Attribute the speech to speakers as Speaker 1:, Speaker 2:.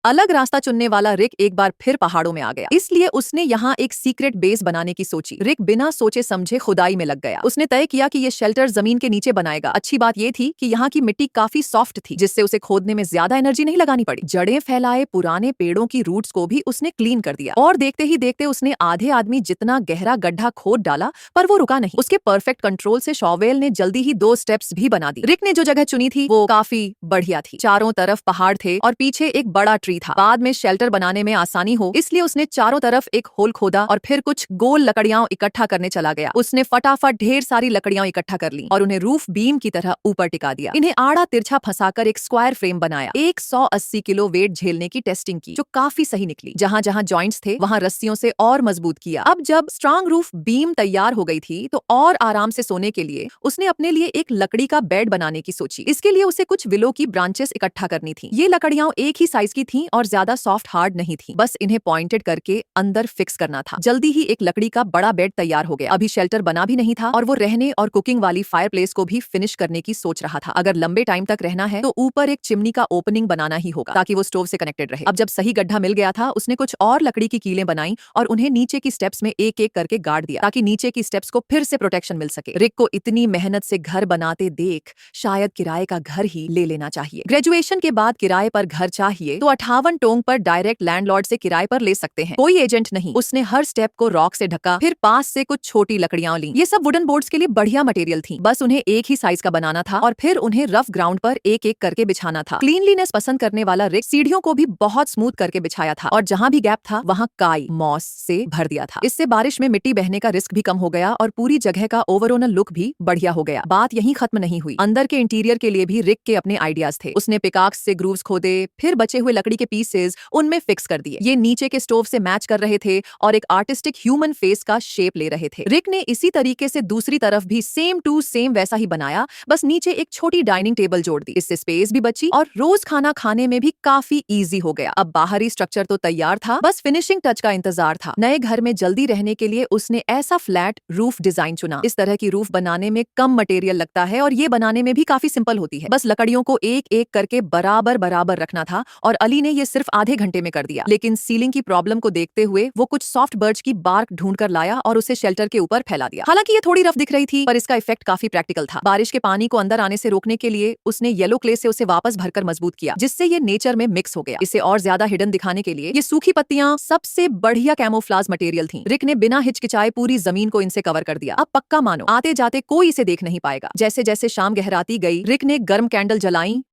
Speaker 1: अलग रास्ता चुनने वाला रिक एक बार फिर पहाड़ों में आ गया, इसलिए उसने यहाँ एक सीक्रेट बेस बनाने की सोची। रिक बिना सोचे समझे खुदाई में लग गया। उसने तय किया कि ये शेल्टर जमीन के नीचे बनाएगा। अच्छी बात ये थी कि यहाँ की मिट्टी काफी सॉफ्ट थी, जिससे उसे खोदने में ज्यादा एनर्जी नहीं लगानी पड़ी। जड़ें फैलाए पुराने पेड़ों की रूट्स को भी उसने क्लीन कर दिया और देखते ही देखते उसने आधे आदमी जितना गहरा गड्ढा खोद डाला, पर वो रुका नहीं। उसके परफेक्ट कंट्रोल से शॉवेल ने जल्दी ही 2 स्टेप्स भी बना दी। रिक ने जो जगह चुनी थी वो काफी बढ़िया थी। चारों तरफ पहाड़ थे और पीछे एक बड़ा ट्री था। बाद में शेल्टर बनाने में आसानी हो इसलिए उसने चारों तरफ एक होल खोदा और फिर कुछ गोल लकड़ियां इकट्ठा करने चला गया। उसने फटाफट ढेर सारी लकड़ियां इकट्ठा कर ली और उन्हें रूफ बीम की तरह ऊपर टिका दिया। इन्हें आड़ा तिरछा फंसाकर एक स्क्वायर फ्रेम बनाया। 180 किलो वेट झेलने की टेस्टिंग की, जो काफी सही निकली। जहां जहां जॉइंट्स थे वहां रस्सियों से और मजबूत किया। अब जब स्ट्रांग रूफ बीम तैयार हो गई थी तो और आराम से सोने के लिए उसने अपने लिए एक लकड़ी का बेड बनाने की सोची। इसके लिए उसे कुछ विलो की ब्रांचेस इकट्ठा करनी थी। ये लकड़ियां एक ही साइज की थीं और ज्यादा सॉफ्ट हार्ड नहीं थी। बस इन्हें पॉइंटेड करके अंदर फिक्स करना था। जल्दी ही एक लकड़ी का बड़ा बेड तैयार हो गया। अभी शेल्टर बना भी नहीं था और वो रहने और कुकिंग वाली फायरप्लेस को भी फिनिश करने की सोच रहा था। अगर लंबे टाइम तक रहना है तो ऊपर एक चिमनी का ओपनिंग बनाना ही होगा ताकि वो स्टोव से कनेक्टेड रहे। अब जब सही गड्ढा मिल गया था उसने कुछ और लकड़ी की कीलें बनाई और उन्हें नीचे की स्टेप्स में एक एक करके गाड़ दिया ताकि नीचे की स्टेप्स को फिर से प्रोटेक्शन मिल सके। रिक को इतनी मेहनत से घर बनाते देख शायद किराए का घर ही ले लेना चाहिए। ग्रेजुएशन के बाद किराए पर घर चाहिए तो 58 टोंग पर डायरेक्ट लैंडलॉर्ड से किराए पर ले सकते हैं, कोई एजेंट नहीं। उसने हर स्टेप को रॉक से ढका, फिर पास से कुछ छोटी लकड़ियां ली। ये सब वुडन बोर्ड्स के लिए बढ़िया मटेरियल थी। बस उन्हें एक ही साइज का बनाना था और फिर उन्हें रफ ग्राउंड पर एक एक करके बिछाना था। क्लीनलीनेस पसंद करने वाला रिक सीढ़ियों को भी बहुत स्मूथ करके बिछाया था और जहां भी गैप था वहां काई मॉस से भर दिया था। इससे बारिश में मिट्टी बहने का रिस्क भी कम हो गया और पूरी जगह का ओवरऑल लुक भी बढ़िया हो गया। बात यहीं खत्म नहीं हुई। अंदर के इंटीरियर के लिए भी रिक के अपने आइडियाज थे। उसने पिकाक्स से ग्रूव्स खोदे, फिर बचे हुए लकड़ी के पीसेस उनमें फिक्स कर दिए। ये नीचे के स्टोव से मैच कर रहे थे और एक आर्टिस्टिक ह्यूमन फेस का शेप ले रहे थे। रिक ने इसी तरीके से दूसरी तरफ भी सेम टू सेम वैसा ही बनाया, बस नीचे एक छोटी डाइनिंग टेबल जोड़ दी। इससे स्पेस भी बची और रोज खाना खाने में भी काफी इजी हो गया। अब बाहरी स्ट्रक्चर तो तैयार था, बस फिनिशिंग टच का इंतजार था। नए घर में जल्दी रहने के लिए उसने ऐसा फ्लैट रूफ डिजाइन चुना। इस तरह की रूफ बनाने में कम मटेरियल लगता है और ये बनाने में भी काफी सिंपल होती है। बस लकड़ियों को एक एक करके बराबर बराबर रखना था और अली ने ये सिर्फ आधे घंटे में कर दिया। लेकिन सीलिंग की प्रॉब्लम को देखते हुए वो कुछ सॉफ्ट बर्च की बार्क ढूंढ कर लाया और उसे शेल्टर के ऊपर फैला दिया। हालांकि ये थोड़ी रफ दिख रही थी पर इसका इफेक्ट काफी प्रैक्टिकल था। बारिश के पानी को अंदर आने से रोकने के लिए उसने येलो क्ले से उसे वापस भरकर मजबूत किया, जिससे ये नेचर में मिक्स हो गया। इसे और ज्यादा हिडन दिखाने के लिए ये सूखी पत्तियां सबसे बढ़िया कैमोफ्लाज मटेरियल थी। रिक ने बिना हिचकिचाए पूरी जमीन को इनसे कवर कर दिया। अब पक्का मानो आते जाते कोई इसे देख नहीं पाएगा। जैसे जैसे शाम गहराती गई रिक ने गर्म कैंडल जलाई